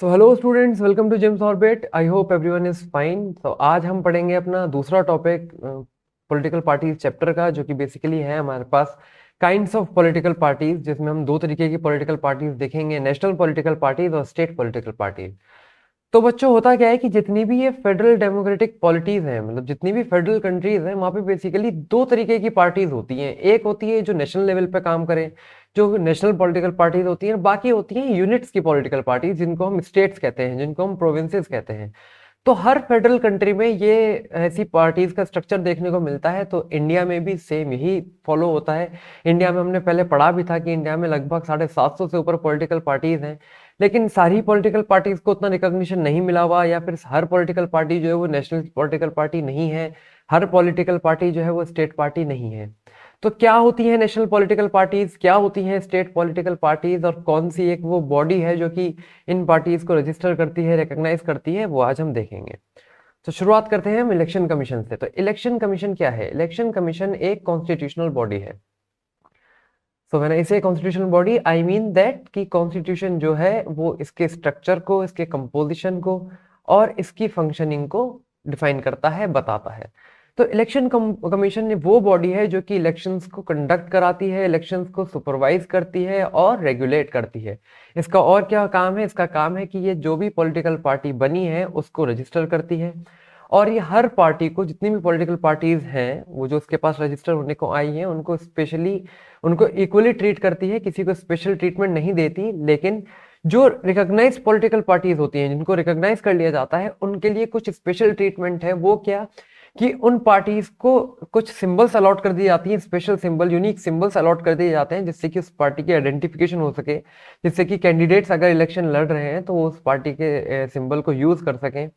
So hello students, welcome to James Orbit. I hope everyone is fine. तो आज हम पढ़ेंगे अपना दूसरा टॉपिक पॉलिटिकल पार्टीज चैप्टर का, जो कि बेसिकली है हमारे पास काइंड्स ऑफ पॉलिटिकल पार्टीज, जिसमें हम दो तरीके की पॉलिटिकल पार्टीज देखेंगे, नेशनल पॉलिटिकल पार्टीज और स्टेट पॉलिटिकल पार्टीज। तो बच्चों, होता क्या है कि जितनी भी ये फेडरल डेमोक्रेटिक पॉलिटीज हैं, मतलब जितनी भी फेडरल कंट्रीज हैं, वहाँ पे बेसिकली दो तरीके की पार्टीज होती हैं। एक होती है जो नेशनल लेवल पे काम करे, जो नेशनल पॉलिटिकल पार्टीज होती हैं। बाकी होती हैं यूनिट्स की पॉलिटिकल पार्टीज, जिनको हम स्टेट्स कहते हैं, जिनको हम प्रोविंसेस कहते हैं। तो हर फेडरल कंट्री में ये ऐसी पार्टीज का स्ट्रक्चर देखने को मिलता है। तो इंडिया में भी सेम यही फॉलो होता है। इंडिया में हमने पहले पढ़ा भी था कि इंडिया में लगभग 750 से ऊपर पॉलिटिकल पार्टीज हैं, लेकिन सारी पॉलिटिकल पार्टीज को उतना रिकॉग्निशन नहीं मिला हुआ, या फिर हर पॉलिटिकल पार्टी जो है वो नेशनल पॉलिटिकल पार्टी नहीं है, हर पॉलिटिकल पार्टी जो है वो स्टेट पार्टी नहीं है। तो क्या होती है नेशनल पॉलिटिकल पार्टीज, क्या होती हैं स्टेट पॉलिटिकल पार्टीज, और कौन सी एक वो बॉडी है जो कि इन पार्टीज को रजिस्टर करती है, रिकॉग्नाइज करती है, वो आज हम देखेंगे। तो शुरुआत करते हैं हम इलेक्शन कमीशन से। तो इलेक्शन कमीशन क्या है? इलेक्शन कमीशन एक कॉन्स्टिट्यूशनल बॉडी है। सो मैंने इसे constitutional body, I mean that कि कॉन्स्टिट्यूशन जो है वो इसके स्ट्रक्चर को, इसके कंपोजिशन को और इसकी फंक्शनिंग को डिफाइन करता है, बताता है। तो इलेक्शन कमीशन वो बॉडी है जो कि इलेक्शंस को कंडक्ट कराती है, इलेक्शंस को सुपरवाइज करती है और रेगुलेट करती है। इसका और क्या काम है? इसका काम है कि ये जो भी पॉलिटिकल पार्टी बनी है उसको रजिस्टर करती है, और ये हर पार्टी को, जितनी भी पॉलिटिकल पार्टीज हैं वो जो उसके पास रजिस्टर होने को आई हैं, उनको स्पेशली, उनको इक्वली ट्रीट करती है, किसी को स्पेशल ट्रीटमेंट नहीं देती। लेकिन जो रिकॉग्नाइज पॉलिटिकल पार्टीज होती हैं, जिनको रिकॉग्नाइज कर लिया जाता है, उनके लिए कुछ स्पेशल ट्रीटमेंट है। वो क्या? कि उन पार्टीज को कुछ सिंबल्स अलॉट कर दी जाती हैं, special symbol, unique symbols allot कर दिए जाते हैं, जिससे कि उस पार्टी की आइडेंटिफिकेशन हो सके, जिससे कि कैंडिडेट्स अगर इलेक्शन लड़ रहे हैं तो वो उस पार्टी के सिंबल को यूज कर सकें।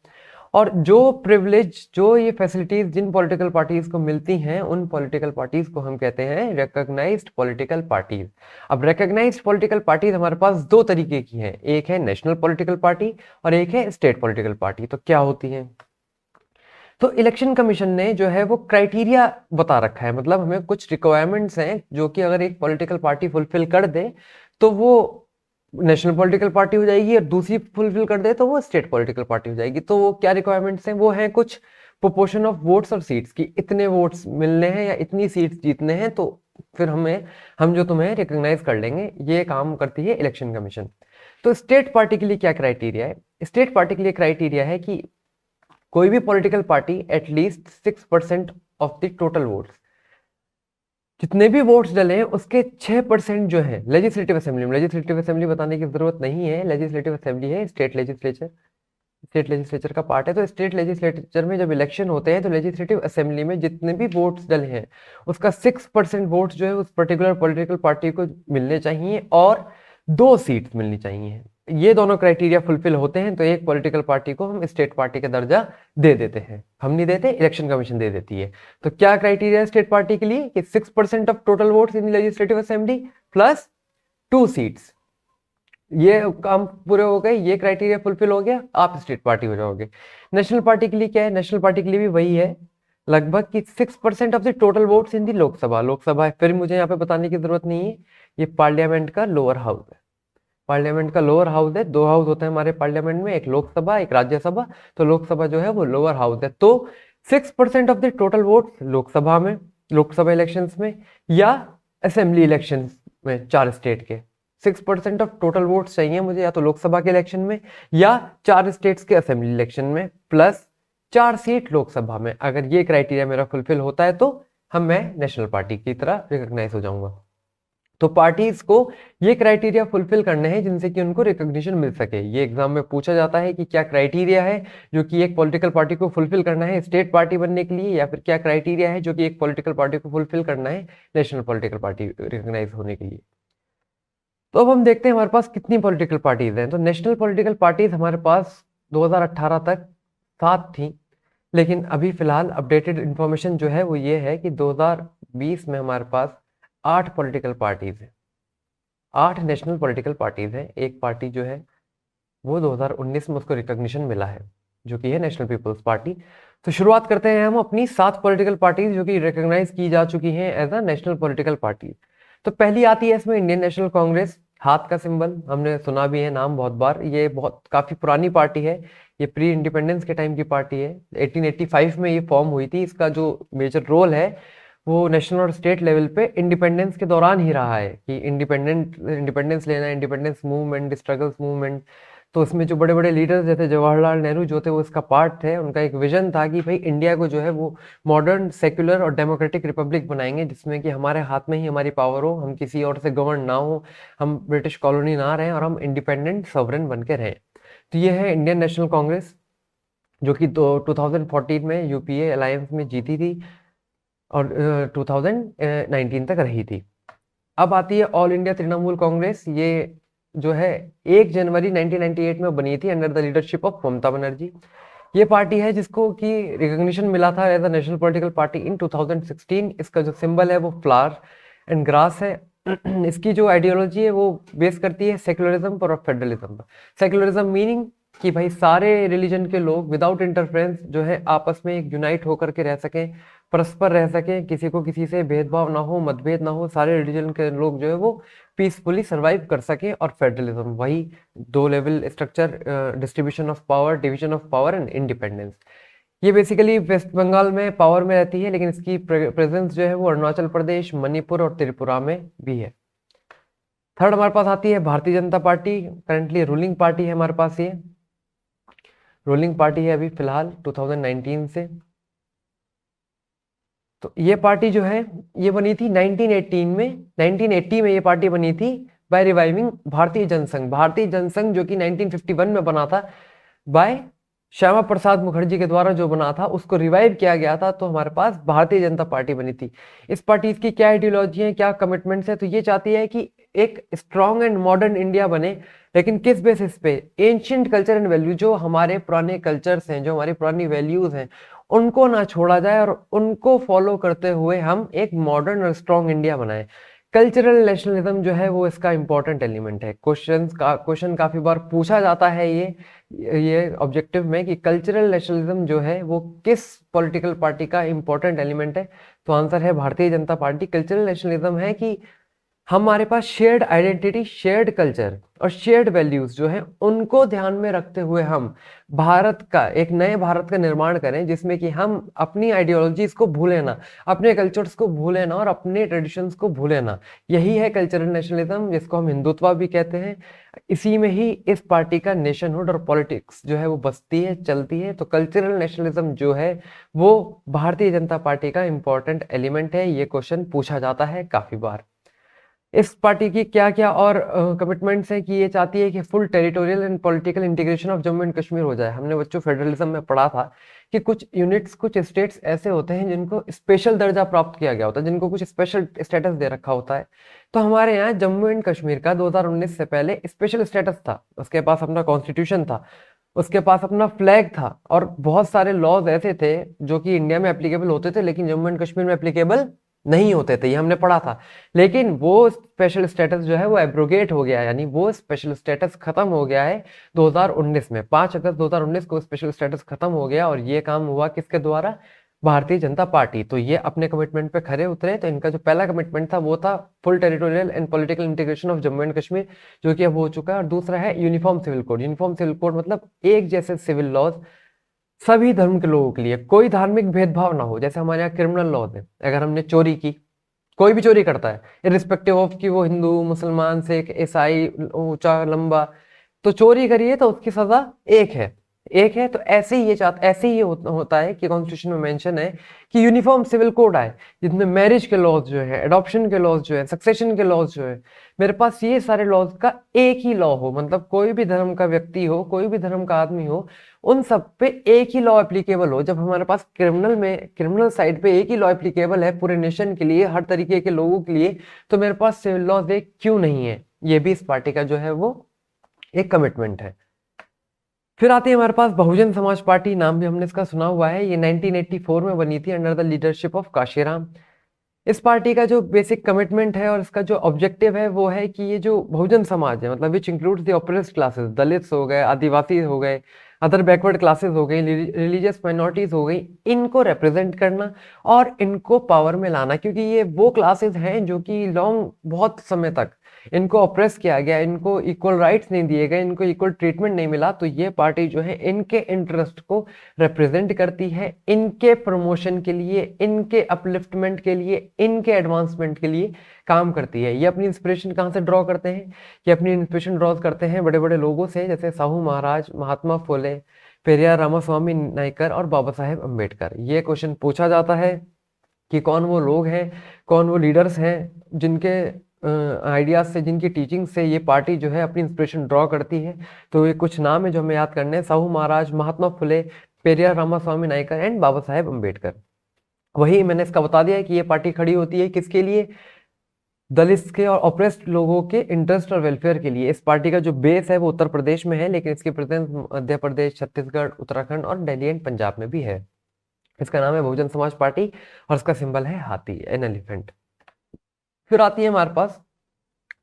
और जो प्रिविलेज, जो ये फैसिलिटीज जिन पॉलिटिकल पार्टीज को मिलती हैं, उन पॉलिटिकल पार्टीज को हम कहते हैं रिकॉग्नाइज्ड पॉलिटिकल पार्टीज। अब रिकॉग्नाइज्ड पॉलिटिकल पार्टीज हमारे पास दो तरीके की हैं, एक है नेशनल पॉलिटिकल पार्टी और एक है स्टेट पॉलिटिकल पार्टी। तो क्या होती है? तो इलेक्शन कमीशन ने जो है वो क्राइटेरिया बता रखा है, मतलब हमें कुछ रिक्वायरमेंट्स हैं जो कि अगर एक पॉलिटिकल पार्टी फुलफिल कर दे तो वो नेशनल पॉलिटिकल पार्टी हो जाएगी, और दूसरी फुलफिल कर दे तो वो स्टेट पॉलिटिकल पार्टी हो जाएगी। तो वो क्या रिक्वायरमेंट्स हैं? वो हैं कुछ प्रोपोर्शन ऑफ वोट्स और सीट्स की, इतने वोट्स मिलने हैं या इतनी सीट्स जीतने हैं, तो फिर हम जो तुम्हें रिकॉग्नाइज कर लेंगे। ये काम करती है इलेक्शन कमीशन। तो स्टेट पार्टी के लिए क्या क्राइटेरिया है? स्टेट पार्टी के लिए क्राइटेरिया है कि कोई भी political party at least 6% of the total votes, जितने भी वोट्स डले हैं उसके 6% जो है लेजिस्लेटिव असेंबली में, लेजिस्लेटिव असेंबली बताने की जरूरत नहीं है, लेजिस्लेटिव असेंबली है स्टेट लेजिस्लेचर, स्टेट लेजिस्लेचर का पार्ट है। तो स्टेट लेजिस्लेचर में जब इलेक्शन होते हैं तो लेजिस्लेटिव असेंबली में जितने भी वोट्स डले हैं उसका 6% वोट्स जो है उस पर्टिकुलर पॉलिटिकल पार्टी को मिलने चाहिए, और 2 सीट्स मिलनी चाहिए। ये दोनों क्राइटेरिया फुलफिल होते हैं तो एक पॉलिटिकल पार्टी को हम स्टेट पार्टी का दर्जा दे देते हैं। हम नहीं देते, इलेक्शन कमीशन दे देती है। तो क्या क्राइटेरिया है स्टेट पार्टी के लिए? कि 6% of total votes in legislative assembly plus 2 seats. ये काम पूरे हो गए, ये क्राइटेरिया फुलफिल हो गया, आप स्टेट पार्टी हो जाओगे। नेशनल पार्टी के लिए क्या है? नेशनल पार्टी के लिए भी वही है, लगभग कि 6% of the total votes in the Lok Sabha. Lok Sabha फिर मुझे यहाँ पे बताने की जरूरत नहीं है, ये पार्लियामेंट का लोअर हाउस है। पार्लियामेंट का लोअर हाउस है, 2 हाउस होते हैं हमारे पार्लियामेंट में, एक लोकसभा एक राज्यसभा। तो लोकसभा जो है वो लोअर हाउस है। तो 6% of the total vote Lok Sabha में, लोकसभा इलेक्शंस में, या असेंबली इलेक्शंस में, 4 स्टेट के 6% ऑफ टोटल वोट्स चाहिए मुझे, या तो लोकसभा के इलेक्शन में या 4 स्टेट्स के असेंबली इलेक्शन में, प्लस 4 सीट लोकसभा में। अगर ये क्राइटेरिया मेरा फुलफिल होता है तो मैं नेशनल पार्टी की तरह रिकॉग्नाइज हो जाऊंगा। तो पार्टीज को ये क्राइटेरिया फुलफिल करने हैं जिनसे कि उनको रिकॉग्निशन मिल सके। ये एग्जाम में पूछा जाता है कि क्या क्राइटेरिया है जो कि एक पॉलिटिकल पार्टी को फुलफिल करना है स्टेट पार्टी बनने के लिए, या फिर क्या क्राइटेरिया है जो कि एक पॉलिटिकल पार्टी को फुलफिल करना है नेशनल पॉलिटिकल पार्टी रिकॉग्नाइज होने के लिए। तो अब हम देखते हैं हमारे पास कितनी पॉलिटिकल पार्टीज हैं। तो नेशनल पॉलिटिकल पार्टीज हमारे पास 2018 तक 7 थी, लेकिन अभी फिलहाल अपडेटेड इंफॉर्मेशन जो है वो ये है कि 2020 में हमारे पास 8 पॉलिटिकल पार्टीज हैं, 8 नेशनल पॉलिटिकल पार्टीज हैं। एक पार्टी जो है वो 2019 में उसको रिकॉग्निशन मिला है, जो कि है नेशनल पीपल्स पार्टी। तो शुरुआत करते हैं हम अपनी 7 पॉलिटिकल पार्टीज जो कि रिकॉग्नाइज की जा चुकी हैं as a national political party. तो पहली आती है इसमें इंडियन नेशनल कांग्रेस, हाथ का सिंबल हमने सुना भी है नाम बहुत बार। ये बहुत काफी पुरानी पार्टी है, ये प्री इंडिपेंडेंस के टाइम की पार्टी है। 1885 में ये फॉर्म हुई थी। इसका जो मेजर रोल है वो नेशनल और स्टेट लेवल पे इंडिपेंडेंस के दौरान ही रहा है कि इंडिपेंडेंस लेना, इंडिपेंडेंस मूवमेंट, स्ट्रगल्स मूवमेंट। तो इसमें जो बड़े बड़े लीडर्स जैसे जवाहरलाल नेहरू जो थे वो इसका पार्ट थे। उनका एक विजन था कि भाई इंडिया को जो है वो मॉडर्न, सेक्युलर और डेमोक्रेटिक रिपब्लिक बनाएंगे, जिसमें कि हमारे हाथ में ही हमारी पावर हो, हम किसी और से गवर्न ना हो, हम ब्रिटिश कॉलोनी ना रहें और हम इंडिपेंडेंट सॉवरेन बन के रहें। तो ये है इंडियन नेशनल कांग्रेस, जो कि 2014 में यूपीए अलायंस में जीती थी और 2019 तक रही थी। अब आती है ऑल इंडिया तृणमूल कांग्रेस। ये जो है 1 जनवरी 1998 में बनी थी under the leadership of Mamata Banerjee. ये पार्टी है जिसको कि रिकॉग्निशन मिला था as a national political party in 2016। इसका जो सिंबल है वो फ्लावर एंड ग्रास है। इसकी जो आइडियोलॉजी है वो बेस करती है सेक्युलरिज्म पर और फेडरलिज्म पर। सेक्युलरिज्म मीनिंग कि भाई सारे रिलीजन के लोग विदाउट इंटरफेरेंस जो है आपस में एक यूनाइट होकर के रह सकें, परस्पर रह सकें, किसी को किसी से भेदभाव ना हो, मतभेद ना हो, सारे रिलीजन के लोग जो है वो पीसफुली सरवाइव कर सकें। और फेडरलिज्म वही 2 level structure, distribution of power, division of power and independence. ये बेसिकली वेस्ट बंगाल में पावर में रहती है, लेकिन इसकी प्रेजेंस जो है वो अरुणाचल प्रदेश, मणिपुर और त्रिपुरा में भी है। थर्ड हमारे पास आती है Bharatiya Janata party. Currently ruling party है हमारे पास। ये रूलिंग पार्टी है अभी फिलहाल 2019 से। तो ये पार्टी जो है ये बनी थी 1918 में। 1980 में ये पार्टी बनी थी बाय रिवाइविंग भारतीय जनसंघ। भारतीय जनसंघ जो कि 1951 में बना था बाय श्यामा प्रसाद मुखर्जी के द्वारा जो बना था, उसको रिवाइव किया गया था। तो हमारे पास भारतीय जनता पार्टी बनी थी। इस पार्टी की क्या आइडियोलॉजी है, क्या कमिटमेंट्स है, तो ये चाहती है कि एक स्ट्रॉन्ग एंड मॉडर्न इंडिया बने, लेकिन किस बेसिस पे? एंशियंट कल्चर एंड वैल्यू, जो हमारे पुराने कल्चर्स हैं, जो हमारी पुरानी वैल्यूज हैं, उनको ना छोड़ा जाए और उनको फॉलो करते हुए हम एक मॉडर्न और स्ट्रॉन्ग इंडिया बनाएं। कल्चरल नेशनलिज्म जो है वो इसका इंपॉर्टेंट एलिमेंट है। क्वेश्चन काफी बार पूछा जाता है ये ऑब्जेक्टिव में कि कल्चरल नेशनलिज्म जो है वो किस पॉलिटिकल पार्टी का इंपॉर्टेंट एलिमेंट है। तो आंसर है Bharatiya Janata party. Cultural nationalism है कि हमारे पास शेयर्ड आइडेंटिटी, शेयर्ड कल्चर और शेयर्ड वैल्यूज जो हैं उनको ध्यान में रखते हुए हम भारत का, एक नए भारत का निर्माण करें, जिसमें कि हम अपनी आइडियोलॉजीज को भूलें ना, अपने कल्चर्स को भूलें ना और अपने ट्रेडिशंस को भूलें ना। यही है कल्चरल नेशनलिज्म, जिसको हम हिंदुत्व भी कहते हैं। इसी में ही इस पार्टी का नेशनहुड और पॉलिटिक्स जो है वो बसती है, चलती है। तो कल्चरल नेशनलिज्म जो है वो भारतीय जनता पार्टी का इंपॉर्टेंट एलिमेंट है। ये क्वेश्चन पूछा जाता है काफी बार। इस पार्टी की क्या क्या और कमिटमेंट्स हैं कि ये चाहती है कि full territorial and political integration of Jammu and Kashmir हो जाए। हमने बच्चों फेडरलिज्म में पढ़ा था कि कुछ यूनिट्स, कुछ स्टेट्स ऐसे होते हैं जिनको स्पेशल दर्जा प्राप्त किया गया होता है, जिनको कुछ स्पेशल स्टेटस दे रखा होता है। तो हमारे यहाँ जम्मू एंड कश्मीर का 2019 से पहले स्पेशल स्टेटस था। उसके पास अपना कॉन्स्टिट्यूशन था, उसके पास अपना फ्लैग था और बहुत सारे लॉज ऐसे थे जो कि इंडिया में एप्लीकेबल होते थे लेकिन जम्मू एंड कश्मीर में एप्लीकेबल नहीं होते थे। ये हमने पढ़ा था। लेकिन वो स्पेशल स्टेटस जो है वो एब्रोगेट हो गया है, यानी वो स्पेशल स्टेटस खत्म हो गया है 2019 में। 5 अगस्त 2019 को स्पेशल स्टेटस खत्म हो गया और ये काम हुआ किसके द्वारा? भारतीय जनता पार्टी। तो ये अपने कमिटमेंट पे खरे उतरे। तो इनका जो पहला कमिटमेंट था वो था full territorial and political integration of Jammu and Kashmir, जो कि अब हो चुका है। और दूसरा है uniform civil code. Uniform civil code मतलब एक जैसे सिविल लॉज सभी धर्म के लोगों के लिए, कोई धार्मिक भेदभाव ना हो। जैसे हमारे यहाँ क्रिमिनल लॉज है, अगर हमने चोरी की, कोई भी चोरी करता है इरिस्पेक्टिव ऑफ कि वो हिंदू, मुसलमान, सिख, ईसाई, ऊंचा लंबा, तो चोरी करिए तो उसकी सजा एक है। तो ऐसे ही ये होता है कि कॉन्स्टिट्यूशन में मेंशन है कि यूनिफॉर्म सिविल कोड आए, जिसमें मैरिज के लॉज जो है, एडॉप्शन के लॉज जो है, सक्सेशन के लॉज जो है, मेरे पास ये सारे लॉज का एक ही लॉ हो। मतलब कोई भी धर्म का व्यक्ति हो, कोई भी धर्म का आदमी हो, उन सब पे एक ही लॉ एप्लीकेबल हो। जब हमारे पास क्रिमिनल साइड पे एक ही लॉ एप्लीकेबल है पूरे नेशन के लिए, हर तरीके के लोगों के लिए, तो मेरे पास सिविल लॉज एक क्यों नहीं है? ये भी इस पार्टी का जो है वो एक कमिटमेंट है। फिर आती है हमारे पास बहुजन समाज पार्टी। नाम भी हमने इसका सुना हुआ है। ये 1984 में बनी थी under the leadership of Kashiram. इस पार्टी का जो बेसिक कमिटमेंट है और इसका जो ऑब्जेक्टिव है वो है कि ये जो बहुजन समाज है, मतलब which includes the oppressed classes, Dalits हो गए, आदिवासी हो गए, अदर बैकवर्ड क्लासेस हो गई, रिलीजियस माइनॉरिटीज हो गई, इनको रिप्रेजेंट करना और इनको पावर में लाना। क्योंकि ये वो क्लासेस हैं जो कि बहुत समय तक इनको ऑप्रेस किया गया, इनको इक्वल राइट्स नहीं दिए गए, इनको इक्वल ट्रीटमेंट नहीं मिला, तो ये पार्टी जो है इनके इंटरेस्ट को रिप्रेजेंट करती है, इनके प्रमोशन के लिए, इनके अपलिफ्टमेंट के लिए, इनके एडवांसमेंट के लिए काम करती है। ये अपनी इंस्पिरेशन कहाँ से ड्रॉ करते हैं? ये अपनी इंस्पिरेशन ड्रॉ करते हैं बड़े बड़े लोगों से, जैसे साहू महाराज, महात्मा फुले, पेरियार रामास्वामी नायकर और बाबा साहेब अम्बेडकर। ये क्वेश्चन पूछा जाता है कि कौन वो लोग हैं, कौन वो लीडर्स हैं जिनके आइडियाज से, जिनकी टीचिंग से ये पार्टी जो है अपनी इंस्पिरेशन ड्रॉ करती है। तो ये कुछ नाम है जो हमें याद करने हैं: साहू महाराज, महात्मा फुले, पेरियार रामास्वामी नायकर एंड बाबा साहेब अम्बेडकर। वही मैंने इसका बता दिया है कि ये पार्टी खड़ी होती है किसके लिए? दलित के और ऑप्रेस्ड लोगों के इंटरेस्ट और वेलफेयर के लिए। इस पार्टी का जो बेस है वो उत्तर प्रदेश में है, लेकिन इसकी प्रेजेंस मध्य प्रदेश, छत्तीसगढ़, उत्तराखंड और दिल्ली एंड पंजाब में भी है। इसका नाम है बहुजन समाज पार्टी और इसका सिंबल है हाथी, एन एलिफेंट। फिर आती है हमारे पास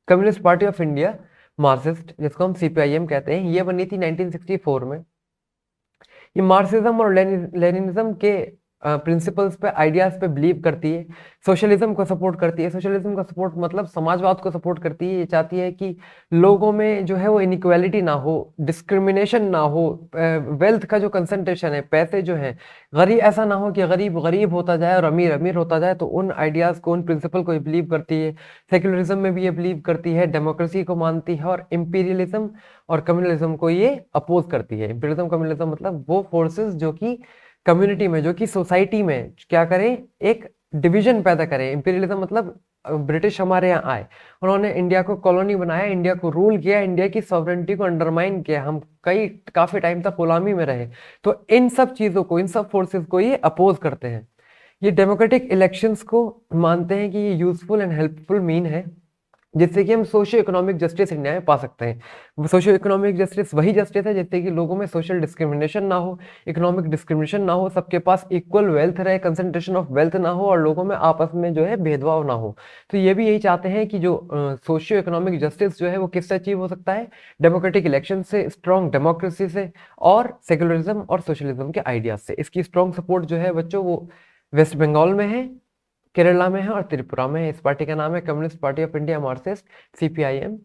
communist party of India, Marxist, जिसको हम सीपीआईएम कहते हैं। ये बनी थी 1964 में। ये मार्क्सिज्म और लेनिनिज्म के प्रिंसिपल्स पे, आइडियाज पे बिलीव करती है, सोशलिज्म को सपोर्ट करती है। सोशलिज्म का सपोर्ट मतलब समाजवाद को सपोर्ट करती है। ये चाहती है कि लोगों में जो है वो इनइक्वालिटी ना हो, डिस्क्रिमिनेशन ना हो, वेल्थ का जो कंसंट्रेशन है, पैसे जो है, गरीब ऐसा ना हो कि गरीब गरीब होता जाए और अमीर अमीर होता जाए। तो उन आइडियाज को, उन प्रिंसिपल को बिलीव करती है। सेक्युलरिज्म में भी ये बिलीव करती है, डेमोक्रेसी को मानती है, और इंपीरियलिज्म और कम्युनलिज्म को ये अपोज करती है। इंपीरियलिज्म, कम्युनलिज्म मतलब वो फोर्सेस जो कि कम्युनिटी में, जो कि सोसाइटी में क्या करें, एक डिवीजन पैदा करें। इंपीरियलिज्म मतलब ब्रिटिश हमारे यहाँ आए, उन्होंने इंडिया को कॉलोनी बनाया, इंडिया को रूल किया, इंडिया की सॉवरेंटी को अंडरमाइन किया, हम काफी टाइम तक गुलामी में रहे। तो इन सब चीजों को, इन सब फोर्सेस को ये अपोज करते हैं। ये डेमोक्रेटिक इलेक्शंस को मानते हैं कि ये यूजफुल एंड हेल्पफुल मीन है जिससे कि हम सोशियो इकोनॉमिक जस्टिस इंडिया में पा सकते हैं। सोशियो इकोनॉमिक जस्टिस वही जस्टिस है जिससे कि लोगों में सोशल डिस्क्रिमिनेशन ना हो, इकोनॉमिक डिस्क्रिमिनेशन ना हो, सबके पास इक्वल वेल्थ रहे, कंसंट्रेशन ऑफ वेल्थ ना हो, और लोगों में आपस में जो है भेदभाव ना हो। तो ये भी यही चाहते हैं कि जो सोशियो इकोनॉमिक जस्टिस जो है वो किससे अचीव हो सकता है? डेमोक्रेटिक इलेक्शन से, स्ट्रॉन्ग डेमोक्रेसी से, और सेक्युलरिज्म और सोशलिज्म के आइडियाज से। इसकी स्ट्रॉन्ग सपोर्ट जो है बच्चों वो वेस्ट बंगाल में है, केरला में है और त्रिपुरा में है। इस पार्टी का नाम है communist party of India, Marxist, CPIM.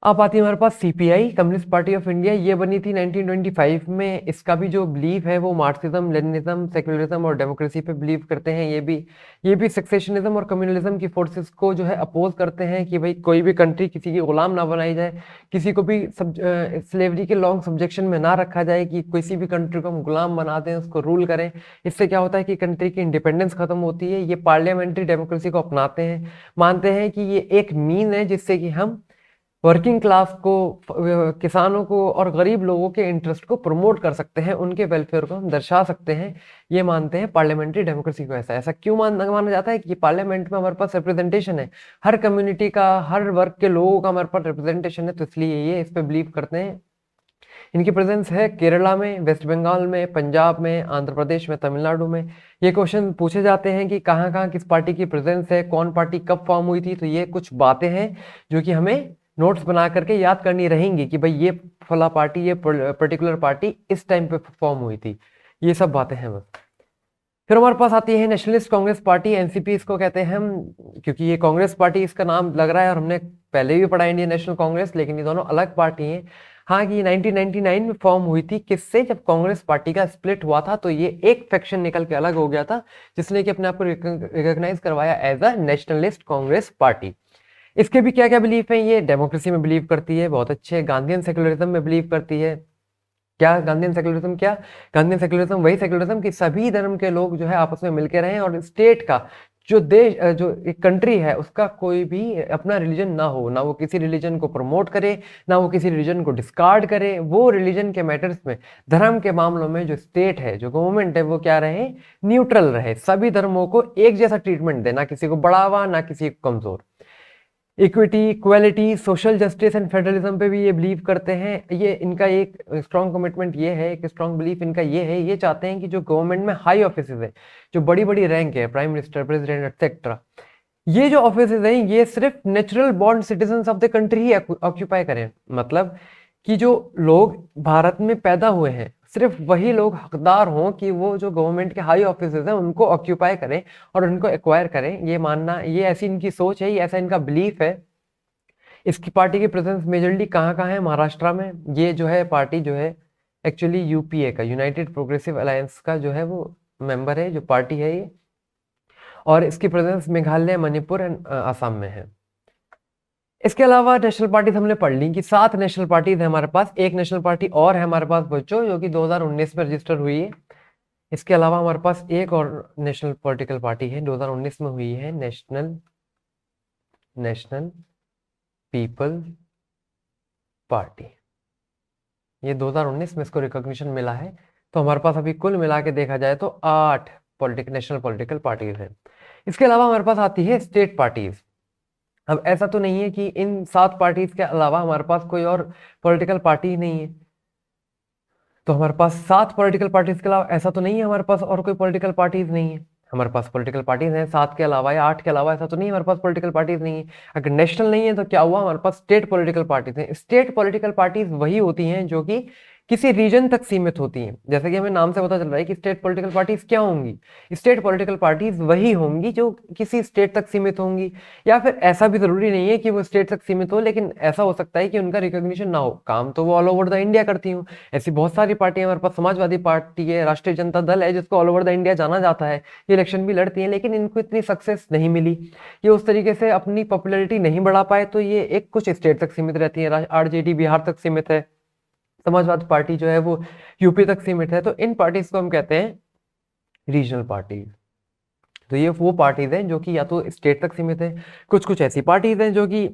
अब आती है हमारे पास CPI, communist party of India. ये बनी थी 1925 में। इसका भी जो बिलीव है वो मार्क्सिज्म, लेनिनिज्म, सेक्युलरिज्म और डेमोक्रेसी पे बिलीव करते हैं। ये भी सक्सेशनिज्म और कम्युनलिज्म की फोर्सेस को जो है अपोज करते हैं कि भाई कोई भी कंट्री किसी की गुलाम ना बनाई जाए, किसी को भी स्लेवरी के लॉन्ग सब्जेक्शन में ना रखा जाए, कि किसी भी कंट्री को हम गुलाम बना दें, उसको रूल करें। इससे क्या होता है कि कंट्री की इंडिपेंडेंस खत्म होती है। ये पार्लियामेंट्री डेमोक्रेसी को अपनाते हैं, मानते हैं कि ये एक मीन है जिससे कि हम वर्किंग क्लास को, किसानों को और गरीब लोगों के इंटरेस्ट को प्रमोट कर सकते हैं, उनके वेलफेयर को हम दर्शा सकते हैं। ये मानते हैं पार्लियामेंट्री डेमोक्रेसी को। ऐसा क्यों माना जाता है कि पार्लियामेंट में हमारे पास रिप्रेजेंटेशन है, हर कम्युनिटी का, हर वर्ग के लोगों का हमारे पास रिप्रेजेंटेशन है, तो इसलिए ये इस पे बिलीव करते हैं। इनकी प्रेजेंस है केरला में, वेस्ट बंगाल में, पंजाब में, आंध्र प्रदेश में, तमिलनाडु में। ये क्वेश्चन पूछे जाते हैं कि कहाँ कहाँ किस पार्टी की प्रेजेंस है, कौन पार्टी कब फॉर्म हुई थी। तो ये कुछ बातें हैं जो कि हमें नोट्स बना करके याद करनी रहेंगी कि भाई ये फला पार्टी, ये पर्टिकुलर पार्टी इस टाइम पे फॉर्म हुई थी। ये सब बातें हैं बस। फिर हमारे पास आती है नेशनलिस्ट कांग्रेस पार्टी, एनसीपी इसको कहते हैं हम, क्योंकि ये कांग्रेस पार्टी इसका नाम लग रहा है, और हमने पहले भी पढ़ा इंडियन नेशनल कांग्रेस, लेकिन ये दोनों अलग पार्टी हैं। हाँ, कि 1999 में फॉर्म हुई थी। किससे? जब कांग्रेस पार्टी का स्प्लिट हुआ था, तो ये एक फैक्शन निकल के अलग हो गया था, जिसने कि अपने आप को रिकॉग्नाइज करवाया एज अ नेशनलिस्ट कांग्रेस पार्टी। इसके भी क्या क्या बिलीफ है? ये डेमोक्रेसी में बिलीव करती है, बहुत अच्छे। गांधीयन सेक्युलरिज्म में बिलीव करती है। क्या गांधीयन सेक्युलरिज्म? क्या गांधीयन सेक्युलरिज्म? वही सेक्युलरिज्म कि सभी धर्म के लोग जो है आपस में मिलकर रहें, और स्टेट का, जो देश, जो एक कंट्री है, उसका कोई भी अपना रिलीजन ना हो, ना वो किसी रिलीजन को प्रमोट करे, ना वो किसी रिलीजन को डिस्कार्ड करे। वो रिलीजन के मैटर्स में, धर्म के मामलों में जो स्टेट है, जो गवर्नमेंट है, वो क्या रहे? न्यूट्रल रहे। सभी धर्मों को एक जैसा ट्रीटमेंट दे, ना किसी को बढ़ावा, ना किसी को कमजोर। Equity, equality, social justice and federalism पे भी ये बिलीव करते हैं। ये इनका एक स्ट्रॉन्ग कमिटमेंट ये है, एक स्ट्रॉन्ग बिलीफ इनका ये है, ये चाहते हैं कि जो गवर्नमेंट में हाई ऑफिसेज है, जो बड़ी बड़ी रैंक है, प्राइम मिनिस्टर, प्रेसिडेंट एक्सेट्रा, ये जो ऑफिसेज हैं ये सिर्फ natural born citizen of the country he occupy करें। मतलब कि जो लोग भारत में पैदा हुए हैं, सिर्फ वही लोग हकदार हों कि वो जो गवर्नमेंट के हाई ऑफिसेज हैं उनको ऑक्यूपाई करें और उनको एक्वायर करें। ये मानना, ये ऐसी इनकी सोच है, ये ऐसा इनका बिलीफ है। इसकी पार्टी की प्रेजेंस मेजरली कहाँ कहाँ है? महाराष्ट्र में। ये जो है पार्टी जो है एक्चुअली यूपीए का, यूनाइटेड प्रोग्रेसिव अलायंस का जो है वो मेंबर है, जो पार्टी है ये। और इसकी प्रेजेंस मेघालय, मणिपुर एंड असम में है। इसके अलावा नेशनल पार्टीज हमने पढ़ ली कि 7 नेशनल पार्टीज है हमारे पास। एक नेशनल पार्टी और है हमारे पास बच्चों, जो कि 2019 में रजिस्टर हुई है। इसके अलावा हमारे पास एक और नेशनल पॉलिटिकल पार्टी है, 2019 में हुई है, नेशनल पीपल पार्टी। ये 2019 में इसको रिकॉग्निशन मिला है। तो हमारे पास अभी कुल मिला के देखा जाए तो 8 नेशनल पॉलिटिकल पार्टीज हैं। इसके अलावा हमारे पास आती है स्टेट पार्टीज। अब ऐसा तो नहीं है कि इन 7 पार्टीज के अलावा हमारे पास कोई और पॉलिटिकल पार्टी ही नहीं है। तो हमारे पास 7 पॉलिटिकल पार्टीज के अलावा ऐसा तो नहीं है हमारे पास और कोई पॉलिटिकल पार्टीज नहीं है। हमारे पास पॉलिटिकल पार्टीज हैं 7 के अलावा या 8 के अलावा, ऐसा तो नहीं है हमारे पास पॉलिटिकल पार्टीज नहीं है। अगर नेशनल नहीं है तो क्या हुआ? हमारे पास स्टेट पॉलिटिकल पार्टीज हैं। स्टेट पॉलिटिकल पार्टीज वही होती हैं जो कि किसी रीजन तक सीमित होती हैं। जैसे कि हमें नाम से पता चल रहा है कि स्टेट पॉलिटिकल पार्टीज क्या होंगी। स्टेट पॉलिटिकल पार्टीज वही होंगी जो किसी स्टेट तक सीमित होंगी, या फिर ऐसा भी जरूरी नहीं है कि वो स्टेट तक सीमित हो, लेकिन ऐसा हो सकता है कि उनका रिकॉग्निशन ना हो। काम तो वो ऑल ओवर द इंडिया करती हूँ। ऐसी बहुत सारी पार्टियां हमारे पास, समाजवादी पार्टी है, राष्ट्रीय जनता दल है, जिसको ऑल ओवर द इंडिया जाना जाता है। ये इलेक्शन भी लड़ती है, लेकिन इनको इतनी सक्सेस नहीं मिली, ये उस तरीके से अपनी पॉपुलैरिटी नहीं बढ़ा पाए, तो ये एक कुछ स्टेट तक सीमित रहती है। आरजेडी बिहार तक सीमित है, समाजवादी पार्टी जो है वो यूपी तक सीमित है। तो इन पार्टीज को हम कहते हैं रीजनल पार्टीज। तो ये वो पार्टीज हैं जो कि या तो स्टेट तक सीमित है, कुछ कुछ ऐसी पार्टीज हैं जो कि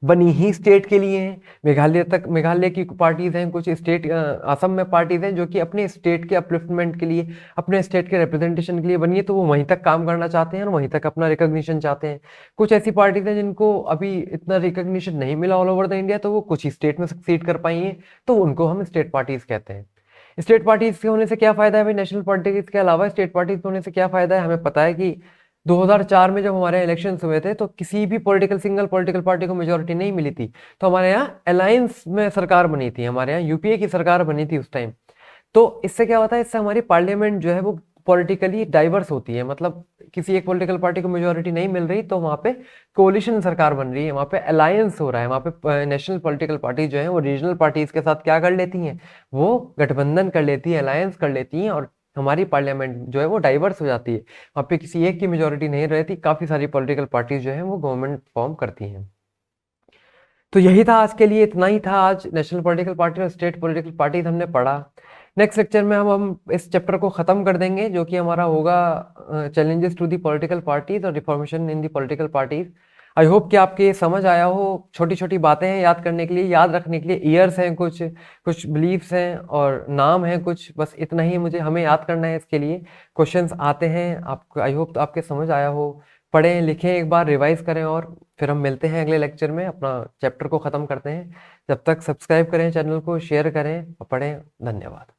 बनी ही स्टेट के लिए हैं। मेघालय की पार्टीज हैं, कुछ स्टेट, असम में पार्टीज हैं जो कि अपने स्टेट के अपलिफ्टमेंट के लिए, अपने स्टेट के रिप्रेजेंटेशन के लिए बनी है, तो वो वहीं तक काम करना चाहते हैं और वहीं तक अपना रिकॉग्निशन चाहते हैं। कुछ ऐसी पार्टीज हैं जिनको अभी इतना रिकॉग्निशन नहीं मिला ऑल ओवर द इंडिया, तो वो कुछ ही स्टेट में सक्सीड कर पाई हैं, तो उनको हम स्टेट पार्टीज कहते हैं। स्टेट पार्टीज के होने से क्या फायदा है भाई? नेशनल पार्टीज के अलावा स्टेट पार्टीज होने से क्या फायदा है? हमें पता है कि 2004 में जब हमारे इलेक्शंस हुए थे तो किसी भी सिंगल पॉलिटिकल पार्टी को मेजोरिटी नहीं मिली थी। तो हमारे यहाँ अलायंस में सरकार बनी थी, हमारे यहाँ यूपीए की सरकार बनी थी उस टाइम। तो इससे क्या होता है? इससे हमारी पार्लियामेंट जो है वो पॉलिटिकली डाइवर्स होती है। मतलब किसी एक पॉलिटिकल पार्टी को मेजोरिटी नहीं मिल रही तो वहाँ पे कोलिशन सरकार बन रही है, वहाँ पे अलायंस हो रहा है, वहाँ पे नेशनल पॉलिटिकल पार्टी जो है वो रीजनल पार्टीज के साथ क्या कर लेती हैं? वो गठबंधन कर लेती है, अलायंस कर लेती हैं, और हमारी पार्लियामेंट जो है वो डाइवर्स हो जाती है। वहाँ पे किसी एक की मेजोरिटी नहीं रहती, काफी सारी पॉलिटिकल पार्टीज जो है वो गवर्नमेंट फॉर्म करती हैं। तो यही था आज के लिए, इतना ही था। आज नेशनल पॉलिटिकल पार्टी और स्टेट पॉलिटिकल पार्टीज हमने पढ़ा। नेक्स्ट लेक्चर में हम इस चैप्टर को खत्म कर देंगे, जो कि हमारा होगा challenges to the political parties और reformation in the political parties. I hope कि आपके समझ आया हो। छोटी छोटी बातें हैं याद करने के लिए, याद रखने के लिए। ईयर्स हैं कुछ, कुछ बिलीव्स हैं और नाम हैं कुछ, बस इतना ही हमें याद करना है। इसके लिए क्वेश्चंस आते हैं आपको। आई होप तो आपके समझ आया हो। पढ़ें, लिखें, एक बार रिवाइज करें, और फिर हम मिलते हैं अगले लेक्चर में, अपना चैप्टर को ख़त्म करते हैं। जब तक सब्सक्राइब करें चैनल को, शेयर करें और पढ़ें। धन्यवाद।